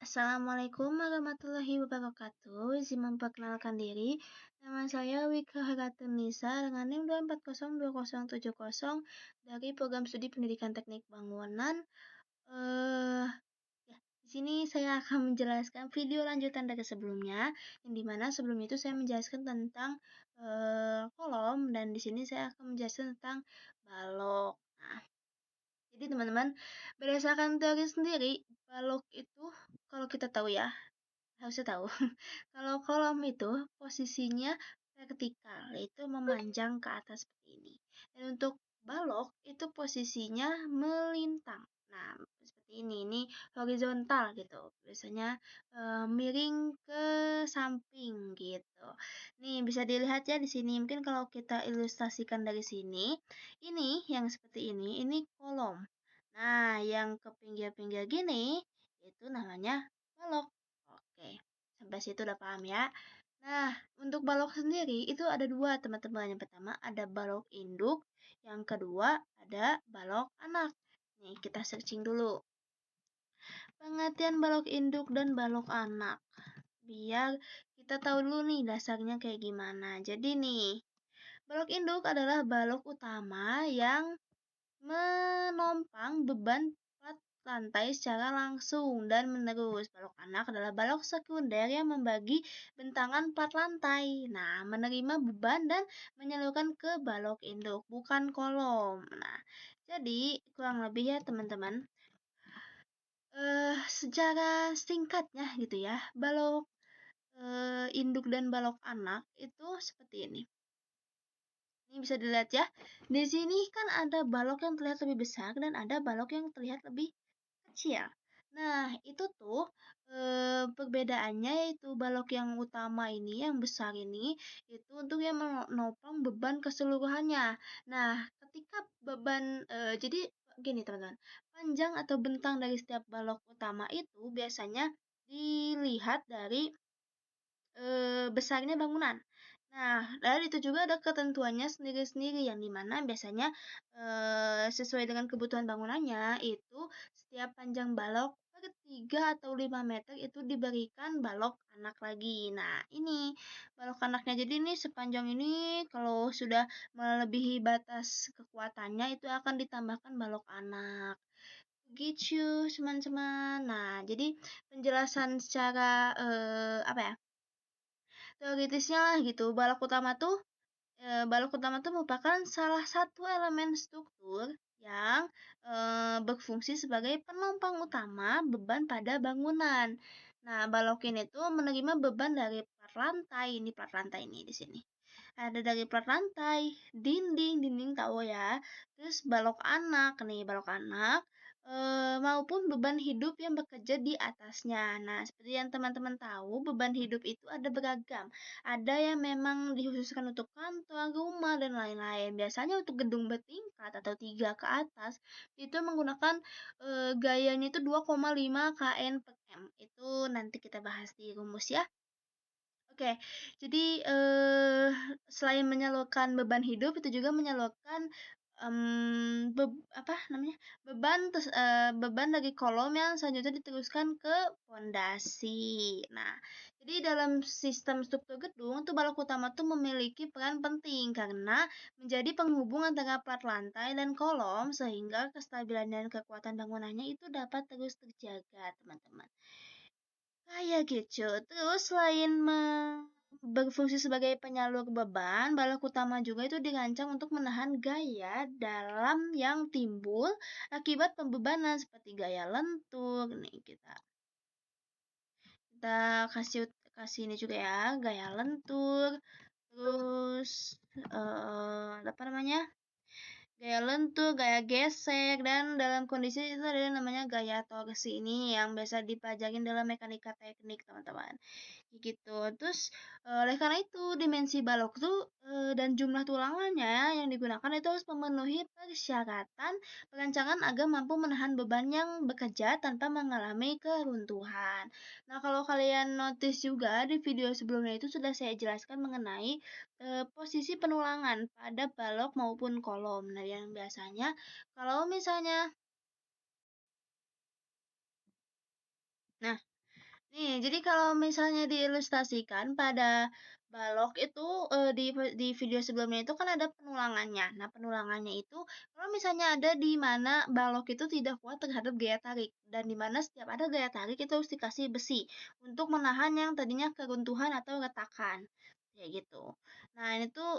Assalamualaikum warahmatullahi wabarakatuh. Izin memperkenalkan diri. Nama saya Wika Haratunisa dengan NIM 2402070 dari Program Studi Pendidikan Teknik Bangunan. Di sini saya akan menjelaskan video lanjutan dari sebelumnya, yang dimana sebelum itu saya menjelaskan tentang kolom, dan di sini saya akan menjelaskan tentang balok. Nah, jadi teman-teman, berdasarkan teori sendiri, balok itu kalau kita tahu ya, harusnya tahu. Kalau kolom itu posisinya vertikal, yaitu memanjang ke atas seperti ini. Dan untuk balok itu posisinya melintang. Nah, seperti ini horizontal gitu. Biasanya miring ke samping gitu. Nih, bisa dilihat ya di sini. Mungkin kalau kita ilustrasikan dari sini, ini yang seperti ini kolom. Nah, yang ke pinggir-pinggir gini itu namanya balok. Oke, sampai situ udah paham ya. Nah, untuk balok sendiri itu ada dua teman-teman. Yang pertama ada balok induk, yang kedua ada balok anak. Nih, kita searching dulu. Pengertian balok induk dan balok anak. Biar kita tahu dulu nih dasarnya kayak gimana. Jadi nih, balok induk adalah balok utama yang menompang beban plat lantai secara langsung dan menerus. Balok anak adalah balok sekunder yang membagi bentangan plat lantai. Nah, menerima beban dan menyalurkan ke balok induk, bukan kolom. Nah, jadi kurang lebih ya teman-teman, secara singkatnya gitu ya, balok induk dan balok anak itu seperti ini. Ini bisa dilihat ya. Di sini kan ada balok yang terlihat lebih besar dan ada balok yang terlihat lebih kecil. Nah, itu tuh perbedaannya yaitu balok yang utama ini, yang besar ini, itu untuk yang menopang beban keseluruhannya. Nah, ketika beban, jadi gini teman-teman, panjang atau bentang dari setiap balok utama itu biasanya dilihat dari besarnya bangunan. Nah, dan itu juga ada ketentuannya sendiri-sendiri yang dimana biasanya sesuai dengan kebutuhan bangunannya itu setiap panjang balok per 3 atau 5 meter itu diberikan balok anak lagi. Nah, ini balok anaknya, jadi ini sepanjang ini kalau sudah melebihi batas kekuatannya itu akan ditambahkan balok anak. Begitu, teman-teman. Nah, jadi penjelasan secara apa ya? Teoritisnya lah gitu. Balok utama tuh merupakan salah satu elemen struktur yang berfungsi sebagai penopang utama beban pada bangunan. Nah, balok ini tuh menerima beban dari plat lantai. Ini plat lantai ini di sini. Ada dari plat lantai, dinding tahu ya. Terus balok anak nih, balok anak maupun beban hidup yang bekerja di atasnya. Nah, seperti yang teman-teman tahu, beban hidup itu ada beragam. Ada yang memang dikhususkan untuk kantor, rumah, dan lain-lain. Biasanya untuk gedung bertingkat atau 3 ke atas, itu menggunakan gayanya itu 2,5 kN per M. Itu nanti kita bahas di rumus ya. Oke, jadi selain menyalurkan beban hidup, itu juga menyalurkan apa namanya, beban dari kolom yang selanjutnya diteruskan ke pondasi. Nah, jadi dalam sistem struktur gedung tuh balok utama tuh memiliki peran penting karena menjadi penghubung antara plat lantai dan kolom sehingga kestabilan dan kekuatan bangunannya itu dapat terus terjaga, teman-teman. Kayak gitu. Terus selain berfungsi sebagai penyalur beban, balok utama juga itu dirancang untuk menahan gaya dalam yang timbul akibat pembebanan seperti gaya lentur. Nih kita kasih kasih ini juga ya, gaya lentur. Terus apa namanya? Gaya lentur, gaya gesek, dan dalam kondisi itu ada namanya gaya torsi ini yang biasa dipelajarin dalam mekanika teknik, teman-teman. Gitu. Terus oleh karena itu dimensi balok tuh dan jumlah tulangannya yang digunakan itu harus memenuhi persyaratan perancangan agar mampu menahan beban yang bekerja tanpa mengalami keruntuhan. Nah, kalau kalian notice juga di video sebelumnya itu sudah saya jelaskan mengenai posisi penulangan pada balok maupun kolom. Nah, yang biasanya kalau misalnya, nah, Nih, jadi kalau misalnya diilustrasikan pada balok itu, di video sebelumnya itu kan ada penulangannya. Nah, penulangannya itu kalau misalnya ada di mana balok itu tidak kuat terhadap gaya tarik, dan di mana setiap ada gaya tarik itu harus dikasih besi untuk menahan yang tadinya keruntuhan atau retakan, kayak gitu. Nah, ini tuh,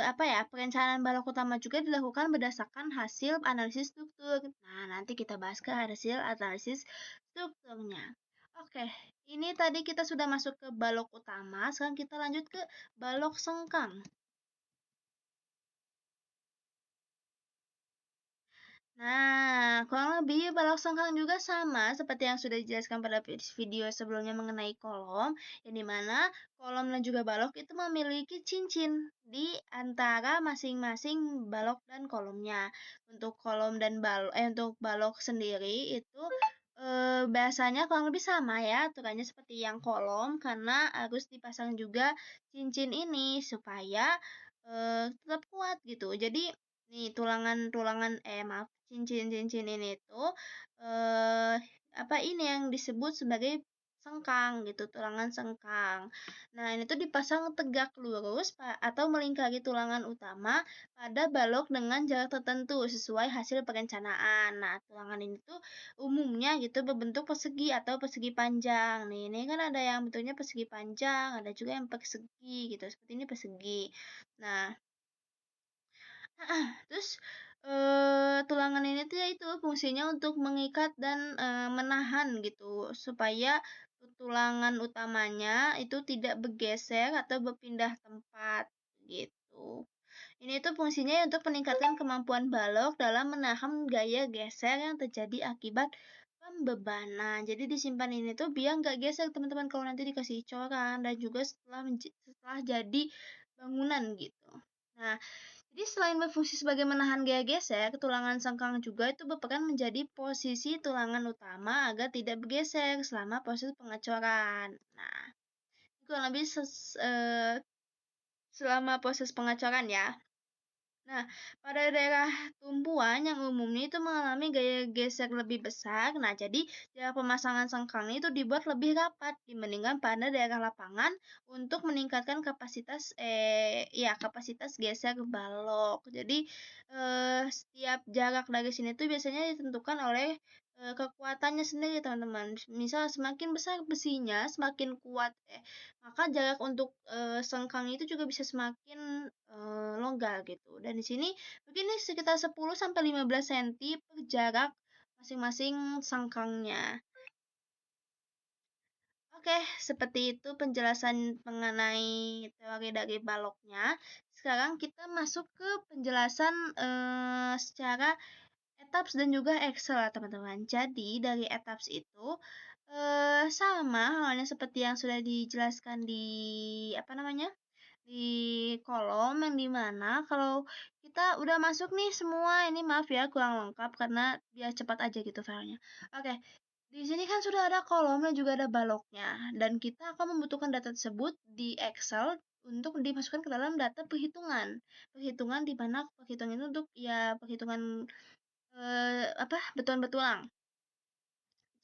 apa ya, perencanaan balok utama juga dilakukan berdasarkan hasil analisis struktur. Nah, nanti kita bahas ke hasil analisis strukturnya. Oke, ini tadi kita sudah masuk ke balok utama, sekarang kita lanjut ke balok sengkang. Nah, kurang lebih balok sengkang juga sama seperti yang sudah dijelaskan pada video sebelumnya mengenai kolom, yang dimana kolom dan juga balok itu memiliki cincin di antara masing-masing balok dan kolomnya. Untuk kolom dan untuk balok sendiri itu biasanya kurang lebih sama ya, aturannya seperti yang kolom karena harus dipasang juga cincin ini supaya tetap kuat gitu. Jadi nih tulangan-tulangan maaf, cincin-cincin ini tuh eh apa ini yang disebut sebagai sengkang gitu, tulangan sengkang. Nah, ini tuh dipasang tegak lurus atau melingkari tulangan utama pada balok dengan jarak tertentu sesuai hasil perencanaan. Nah, tulangan ini tuh umumnya gitu berbentuk persegi atau persegi panjang. Nih, ini kan ada yang bentuknya persegi panjang, ada juga yang persegi gitu. Seperti ini persegi. Nah, terus, tulangan ini tuh ya itu fungsinya untuk mengikat dan, menahan gitu, supaya tulangan utamanya itu tidak bergeser atau berpindah tempat, gitu. Ini tuh fungsinya untuk meningkatkan kemampuan balok dalam menahan gaya geser yang terjadi akibat pembebanan. Jadi disimpan ini tuh biar nggak geser teman-teman kalau nanti dikasih coran dan juga setelah jadi bangunan gitu. Nah, jadi selain berfungsi sebagai menahan gaya geser, tulangan sengkang juga itu berperan menjadi posisi tulangan utama agar tidak bergeser selama proses pengecoran. Nah, kurang lebih selama proses pengecoran ya. Nah, pada daerah tumpuan yang umumnya itu mengalami gaya geser lebih besar, nah jadi daerah pemasangan sengkang itu dibuat lebih rapat dibandingkan pada daerah lapangan untuk meningkatkan kapasitas geser balok. Jadi setiap jarak dari sini tuh biasanya ditentukan oleh kekuatannya sendiri teman-teman. Misal semakin besar besinya, semakin kuat maka jarak untuk sengkang itu juga bisa semakin longgar gitu. Dan di sini begini sekitar 10 sampai 15 cm per jarak masing-masing sengkangnya. Oke, seperti itu penjelasan mengenai teori dari baloknya. Sekarang kita masuk ke penjelasan secara etaps dan juga Excel teman-teman. Jadi dari etaps itu sama halnya seperti yang sudah dijelaskan di apa namanya? Di kolom yang dimana kalau kita udah masuk nih semua, ini maaf ya kurang lengkap karena biar cepat aja gitu filenya. Oke, di sini kan sudah ada kolom dan juga ada baloknya, dan kita akan membutuhkan data tersebut di Excel untuk dimasukkan ke dalam data perhitungan. Perhitungan di mana perhitungan itu untuk ya perhitungan betulan-betulan.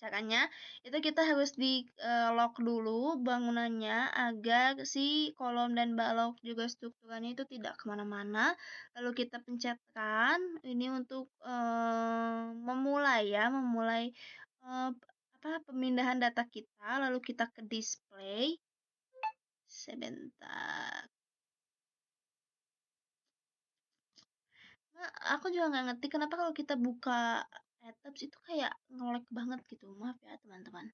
Caranya itu kita harus di lock dulu bangunannya agar si kolom dan balok juga strukturnya itu tidak kemana-mana. Lalu kita pencetkan ini untuk memulai pemindahan data kita. Lalu kita ke display. Sebentar. Nah, aku juga nggak ngerti kenapa kalau kita buka tabs itu kayak nge-lag banget gitu. Maaf ya teman-teman.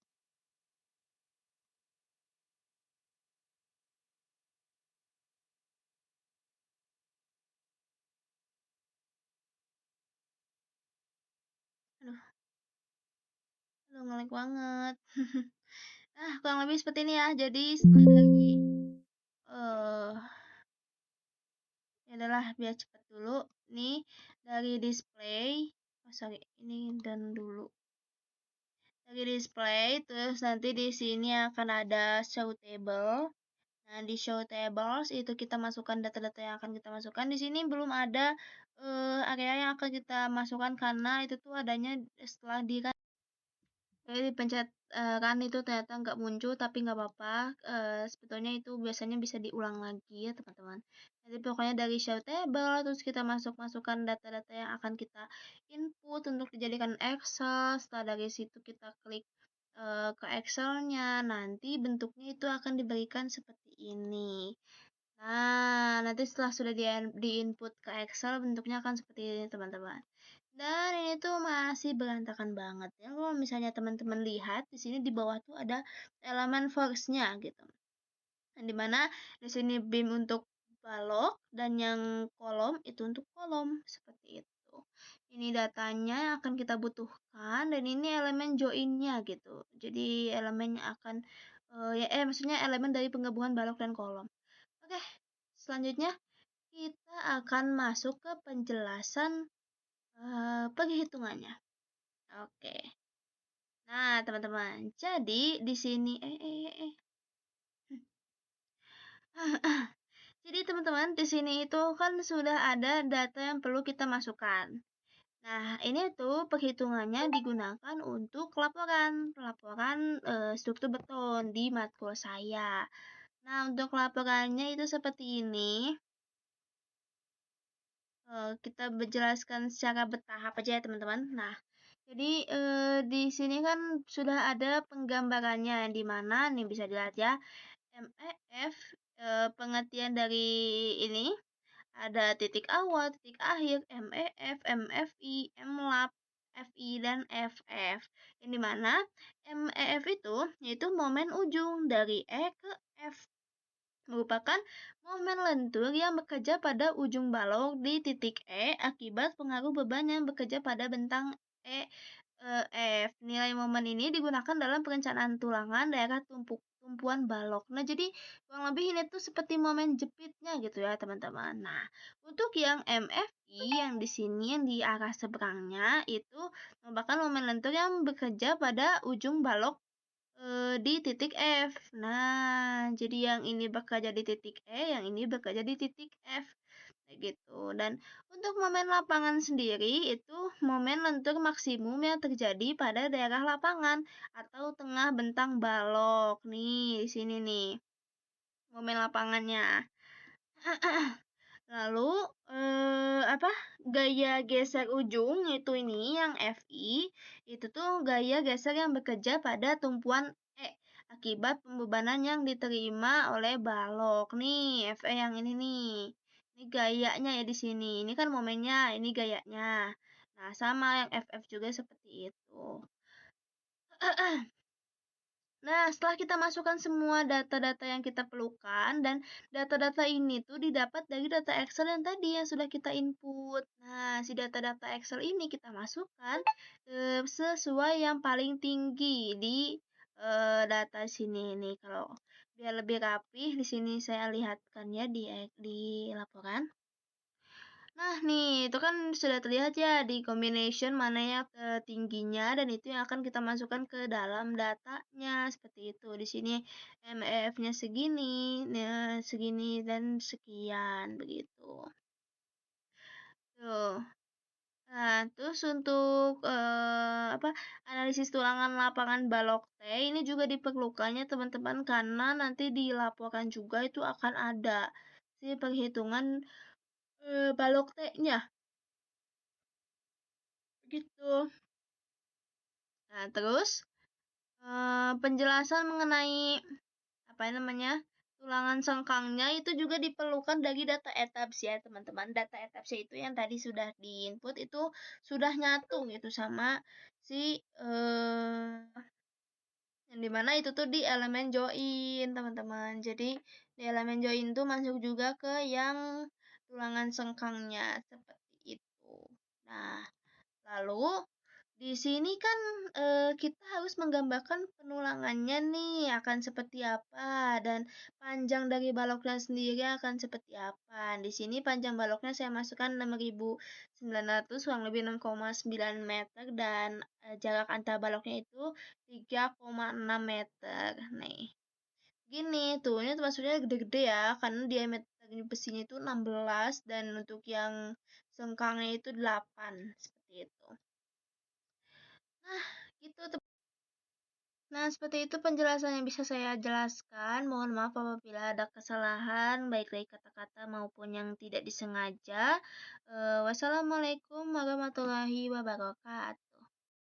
Aduh, aduh nge-lag banget. Kurang lebih seperti ini ya. Jadi setelah dari eh ya adalah biar cepat dulu. Nih dari display. Oh sorry, ini dan dulu. Dari display terus nanti di sini akan ada show table. Nah, di show tables itu kita masukkan data-data yang akan kita masukkan. Di sini belum ada area yang akan kita masukkan karena itu tuh adanya setelah di Jadi dipencet, kan itu ternyata nggak muncul, tapi nggak apa-apa, sebetulnya itu biasanya bisa diulang lagi ya teman-teman. Jadi pokoknya dari show table, terus kita masukkan data-data yang akan kita input untuk dijadikan Excel, setelah dari situ kita klik, ke Excel-nya, nanti bentuknya itu akan diberikan seperti ini. Nah, nanti setelah sudah di-input ke Excel, bentuknya akan seperti ini teman-teman. Dan ini tuh masih berantakan banget ya. Kalau misalnya teman-teman lihat di sini di bawah tuh ada elemen force-nya gitu. Yang dimana di sini beam untuk balok dan yang kolom itu untuk kolom seperti itu. Ini datanya yang akan kita butuhkan dan ini elemen join-nya gitu. Jadi elemennya akan maksudnya elemen dari penggabungan balok dan kolom. Oke, selanjutnya kita akan masuk ke penjelasan perhitungannya. Oke. Nah, teman-teman, jadi di sini Jadi teman-teman, di sini itu kan sudah ada data yang perlu kita masukkan. Nah, ini tuh perhitungannya digunakan untuk laporan struktur beton di matkul saya. Nah, untuk laporannya itu seperti ini. Kita menjelaskan secara bertahap aja ya teman-teman. Nah, jadi di sini kan sudah ada penggambarannya di mana nih bisa dilihat ya. MEF pengertian dari ini ada titik awal, titik akhir, MEF, MFI, MLAP, FI dan FF. Yang dimana MEF itu yaitu momen ujung dari E ke F, merupakan momen lentur yang bekerja pada ujung balok di titik E akibat pengaruh beban yang bekerja pada bentang E F. Nilai momen ini digunakan dalam perencanaan tulangan daerah tumpuan balok. Nah, jadi kurang lebih ini tuh seperti momen jepitnya gitu ya, teman-teman. Nah, untuk yang MFI yang di sini yang di arah seberangnya itu merupakan momen lentur yang bekerja pada ujung balok di titik F. Nah, jadi yang ini bekerja di titik E, yang ini bekerja di titik F. Kayak gitu. Dan untuk momen lapangan sendiri itu momen lentur maksimum yang terjadi pada daerah lapangan atau tengah bentang balok. Nih, di sini nih. Momen lapangannya. Lalu gaya geser ujung itu ini yang FI itu tuh gaya geser yang bekerja pada tumpuan E akibat pembebanan yang diterima oleh balok. Nih, FE yang ini nih. Ini gayanya ya di sini. Ini kan momennya, ini gayanya. Nah, sama yang FF juga seperti itu. Nah, setelah kita masukkan semua data-data yang kita perlukan dan data-data ini tuh didapat dari data Excel yang tadi yang sudah kita input. Nah, si data-data Excel ini kita masukkan sesuai yang paling tinggi di data sini nih. Kalau biar lebih rapih, di sini saya lihatkan ya di laporan. Nah, nih, itu kan sudah terlihat ya di combination mana yang tingginya dan itu yang akan kita masukkan ke dalam datanya seperti itu. Di sini MEF-nya segini, segini dan sekian begitu. Tuh. Nah, terus untuk analisis tulangan lapangan balok T ini juga diperlukannya teman-teman karena nanti dilaporkan juga itu akan ada si perhitungan balok T-nya. Gitu. Nah, terus penjelasan mengenai tulangan sengkangnya itu juga diperlukan dari data etaps ya, teman-teman. Data etaps itu yang tadi sudah diinput itu sudah nyatu gitu sama si yang dimana itu tuh di elemen join, teman-teman. Jadi di elemen join tuh masuk juga ke yang tulangan sengkangnya seperti itu. Nah, lalu di sini kan kita harus menggambarkan penulangannya nih akan seperti apa dan panjang dari baloknya sendiri akan seperti apa. Di sini panjang baloknya saya masukkan 6.900 kurang lebih 6,9 meter dan jarak antar baloknya itu 3,6 meter. Nih. Gini, tuh ini maksudnya gede-gede ya karena diameter besinya itu 16 dan untuk yang sengkangnya itu 8 seperti itu. Nah, gitu Nah, seperti itu penjelasan yang bisa saya jelaskan. Mohon maaf apabila ada kesalahan, baik dari kata-kata maupun yang tidak disengaja. Wassalamualaikum warahmatullahi wabarakatuh.